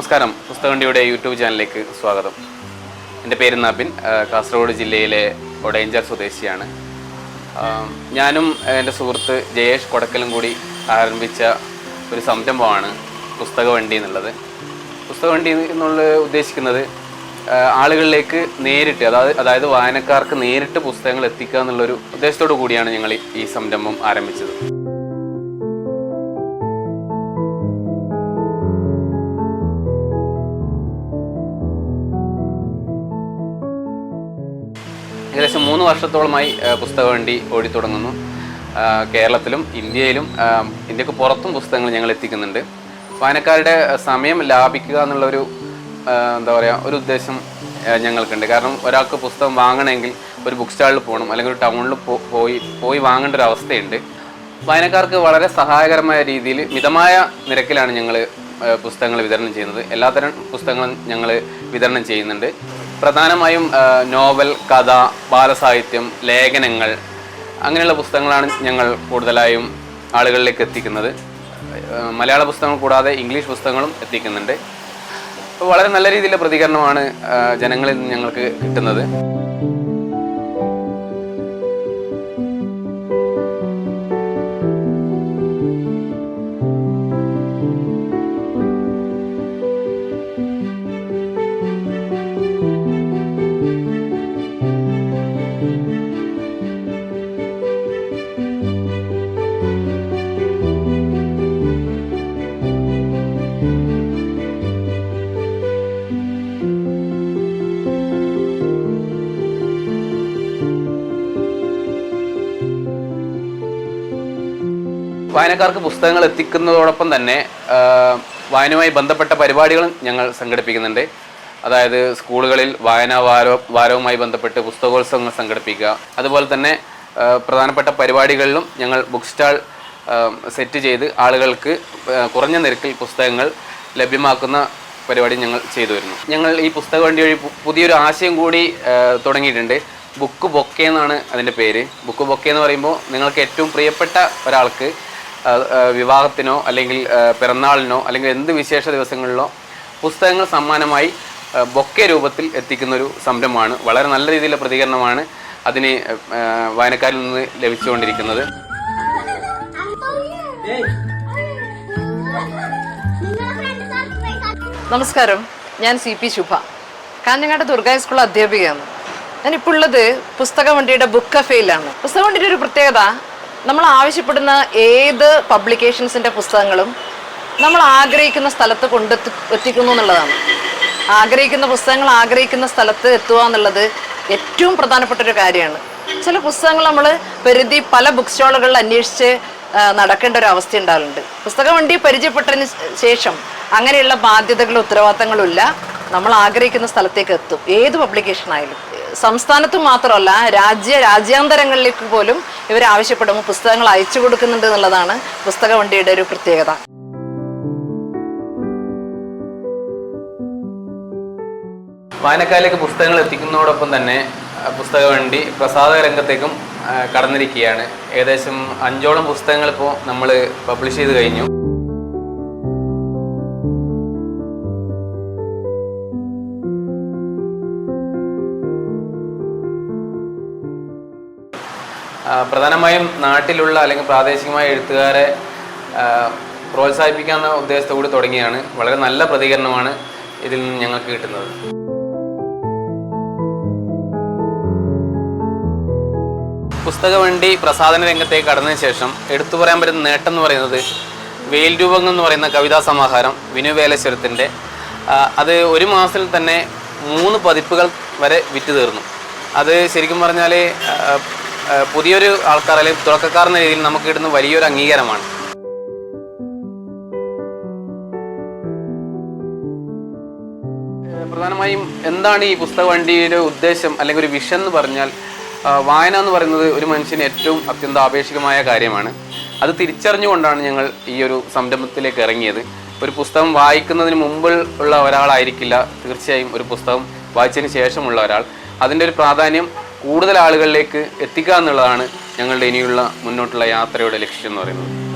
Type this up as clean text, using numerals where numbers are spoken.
നമസ്കാരം. പുസ്തകവണ്ടിയുടെ യൂട്യൂബ് ചാനലിലേക്ക് സ്വാഗതം. എൻ്റെ പേര് നബിൻ, കാസർഗോഡ് ജില്ലയിലെ ഒടയഞ്ചാർ സ്വദേശിയാണ്. ഞാനും എൻ്റെ സുഹൃത്ത് ജയേഷ് കൊടക്കലും കൂടി ആരംഭിച്ച ഒരു സംരംഭമാണ് പുസ്തകവണ്ടി എന്നുള്ളത്. പുസ്തകവണ്ടി എന്നുള്ള ഉദ്ദേശിക്കുന്നത് ആളുകളിലേക്ക് നേരിട്ട് അതായത് വായനക്കാർക്ക് നേരിട്ട് പുസ്തകങ്ങൾ എത്തിക്കുക എന്നുള്ളൊരു ഉദ്ദേശത്തോടു കൂടിയാണ് ഞങ്ങൾ ഈ സംരംഭം ആരംഭിച്ചത്. ഏകദേശം 3 വർഷത്തോളമായി പുസ്തകവണ്ടി ഓടിത്തുടങ്ങുന്നു. കേരളത്തിലും ഇന്ത്യക്ക് പുറത്തും പുസ്തകങ്ങൾ ഞങ്ങൾ എത്തിക്കുന്നുണ്ട്. വായനക്കാരുടെ സമയം ലാഭിക്കുക എന്നുള്ളൊരു ഒരു ഉദ്ദേശം ഞങ്ങൾക്കുണ്ട്. കാരണം ഒരാൾക്ക് പുസ്തകം വാങ്ങണമെങ്കിൽ ഒരു ബുക്ക് സ്റ്റാളിൽ പോകണം, അല്ലെങ്കിൽ ഒരു ടൗണിൽ പോയി വാങ്ങേണ്ട ഒരു അവസ്ഥയുണ്ട്. വായനക്കാർക്ക് വളരെ സഹായകരമായ രീതിയിൽ മിതമായ നിരക്കിലാണ് ഞങ്ങൾ പുസ്തകങ്ങൾ വിതരണം ചെയ്യുന്നത്. എല്ലാത്തരം പുസ്തകങ്ങളും ഞങ്ങൾ വിതരണം ചെയ്യുന്നുണ്ട്. പ്രധാനമായും നോവൽ, കഥ, ബാലസാഹിത്യം, ലേഖനങ്ങൾ അങ്ങനെയുള്ള പുസ്തകങ്ങളാണ് ഞങ്ങൾ കൂടുതലായും ആളുകളിലേക്ക് എത്തിക്കുന്നത്. മലയാള പുസ്തകങ്ങൾ കൂടാതെ ഇംഗ്ലീഷ് പുസ്തകങ്ങളും എത്തിക്കുന്നുണ്ട്. അപ്പോൾ വളരെ നല്ല രീതിയിലുള്ള പ്രതികരണമാണ് ജനങ്ങളിൽ നിന്ന് ഞങ്ങൾക്ക് കിട്ടുന്നത്. വായനക്കാർക്ക് പുസ്തകങ്ങൾ എത്തിക്കുന്നതോടൊപ്പം തന്നെ വായനയുമായി ബന്ധപ്പെട്ട പരിപാടികളും ഞങ്ങൾ സംഘടിപ്പിക്കുന്നുണ്ട്. അതായത് സ്കൂളുകളിൽ വായനാ വാരവുമായി ബന്ധപ്പെട്ട് പുസ്തകോത്സവങ്ങൾ സംഘടിപ്പിക്കുക. അതുപോലെ തന്നെ പ്രധാനപ്പെട്ട പരിപാടികളിലും ഞങ്ങൾ ബുക്ക് സ്റ്റാൾ സെറ്റ് ചെയ്ത് ആളുകൾക്ക് കുറഞ്ഞ നിരക്കിൽ പുസ്തകങ്ങൾ ലഭ്യമാക്കുന്ന പരിപാടി ഞങ്ങൾ ചെയ്തു വരുന്നു. ഞങ്ങൾ ഈ പുസ്തകവണ്ടി വഴി പുതിയൊരു ആശയം കൂടി തുടങ്ങിയിട്ടുണ്ട്. ബുക്ക് ബൊക്കെ എന്നാണ് അതിൻ്റെ പേര്. ബുക്ക് ബൊക്കെ എന്ന് പറയുമ്പോൾ നിങ്ങൾക്ക് ഏറ്റവും പ്രിയപ്പെട്ട ഒരാൾക്ക് വിവാഹത്തിനോ അല്ലെങ്കിൽ പിറന്നാളിനോ അല്ലെങ്കിൽ എന്ത് വിശേഷ ദിവസങ്ങളിലോ പുസ്തകങ്ങൾ സമ്മാനമായി ബൊക്കെ രൂപത്തിൽ എത്തിക്കുന്നൊരു സംരംഭമാണ്. വളരെ നല്ല രീതിയിലുള്ള പ്രതികരണമാണ് അതിന് വായനക്കാരിൽ നിന്ന് ലഭിച്ചുകൊണ്ടിരിക്കുന്നത്. നമസ്കാരം, ഞാൻ CP ശുഭ, കാഞ്ഞങ്ങാട് ദുർഗ സ്കൂൾ അധ്യാപികയാണ്. ഞാനിപ്പോൾ ഉള്ളത് പുസ്തകവണ്ടിയുടെ ബുക്ക് കഫേയിലാണ്. പുസ്തകവണ്ടിയുടെ ഒരു പ്രത്യേകത, നമ്മൾ ആവശ്യപ്പെടുന്ന ഏത് പബ്ലിക്കേഷൻസിൻ്റെ പുസ്തകങ്ങളും നമ്മൾ ആഗ്രഹിക്കുന്ന സ്ഥലത്ത് എത്തിക്കുന്നു എന്നുള്ളതാണ്. ആഗ്രഹിക്കുന്ന പുസ്തകങ്ങൾ ആഗ്രഹിക്കുന്ന സ്ഥലത്ത് എത്തുക എന്നുള്ളത് ഏറ്റവും പ്രധാനപ്പെട്ട ഒരു കാര്യമാണ്. ചില പുസ്തകങ്ങൾ നമ്മൾ പല ബുക്ക് സ്റ്റാളുകളിൽ അന്വേഷിച്ച് നടക്കേണ്ട ഒരു അവസ്ഥ ഉണ്ടാകുന്നുണ്ട്. പുസ്തകവണ്ടി പരിചയപ്പെട്ടതിന് ശേഷം അങ്ങനെയുള്ള ബാധ്യതകളും ഉത്തരവാദിത്തങ്ങളും ഇല്ല. നമ്മൾ ആഗ്രഹിക്കുന്ന സ്ഥലത്തേക്ക് എത്തും. ഏത് പബ്ലിക്കേഷൻ ആയാലും സംസ്ഥാനത്ത് മാത്രമല്ല രാജ്യാന്തരങ്ങളിലേക്ക് പോലും ഇവർ ആവശ്യപ്പെടുമ്പോൾ പുസ്തകങ്ങൾ അയച്ചു കൊടുക്കുന്നുണ്ട് എന്നുള്ളതാണ് പുസ്തകവണ്ടിയുടെ ഒരു പ്രത്യേകത. വായനക്കാരിലേക്ക് പുസ്തകങ്ങൾ എത്തിക്കുന്നതോടൊപ്പം തന്നെ പുസ്തകവണ്ടി പ്രസാധക രംഗത്തേക്കും കടന്നിരിക്കുകയാണ്. ഏകദേശം 5ഓളം പുസ്തകങ്ങൾ ഇപ്പോൾ നമ്മൾ പബ്ലിഷ് ചെയ്ത് കഴിഞ്ഞു. പ്രധാനമായും നാട്ടിലുള്ള അല്ലെങ്കിൽ പ്രാദേശികമായ എഴുത്തുകാരെ പ്രോത്സാഹിപ്പിക്കാവുന്ന ഉദ്ദേശത്തോടുകൂടി തുടങ്ങിയാണ്. വളരെ നല്ല പ്രതികരണമാണ് ഇതിൽ നിന്ന് ഞങ്ങൾക്ക് കിട്ടുന്നത്. പുസ്തകവണ്ടി പ്രസാധന രംഗത്തേക്ക് കടന്നതിന് ശേഷം എടുത്തു പറയാൻ പറ്റുന്ന നേട്ടം എന്ന് പറയുന്നത് വെയിൽ രൂപങ്ങൾ എന്ന് പറയുന്ന കവിതാ സമാഹാരം വിനു വേലേശ്വരത്തിൻ്റെ അത് 1 മാസത്തിൽ തന്നെ 3 പതിപ്പുകൾ വരെ വിറ്റ് തീർന്നു. അത് ശരിക്കും പറഞ്ഞാൽ പുതിയൊരു ആൾക്കാർ അല്ലെങ്കിൽ തുടക്കക്കാർ എന്ന രീതിയിൽ നമുക്ക് കിട്ടുന്ന വലിയൊരു അംഗീകാരമാണ്. പ്രധാനമായും എന്താണ് ഈ പുസ്തകവണ്ടിയുടെ ഉദ്ദേശം അല്ലെങ്കിൽ ഒരു വിഷൻ എന്ന് പറഞ്ഞാൽ, വായന എന്ന് പറയുന്നത് ഒരു മനുഷ്യന് ഏറ്റവും അത്യന്താപേക്ഷികമായ കാര്യമാണ്. അത് തിരിച്ചറിഞ്ഞുകൊണ്ടാണ് ഞങ്ങൾ ഈ ഒരു സംരംഭത്തിലേക്ക് ഇറങ്ങിയത്. ഒരു പുസ്തകം വായിക്കുന്നതിന് മുമ്പ് ഉള്ള ഒരാളായിരിക്കില്ല തീർച്ചയായും ഒരു പുസ്തകം വായിച്ചതിന് ശേഷമുള്ള ഒരാൾ. അതിൻ്റെ ഒരു പ്രാധാന്യം കൂടുതൽ ആളുകളിലേക്ക് എത്തിക്കുക എന്നുള്ളതാണ് ഞങ്ങളുടെ ഇനിയുള്ള മുന്നോട്ടുള്ള യാത്രയുടെ ലക്ഷ്യം എന്ന് പറയുന്നത്.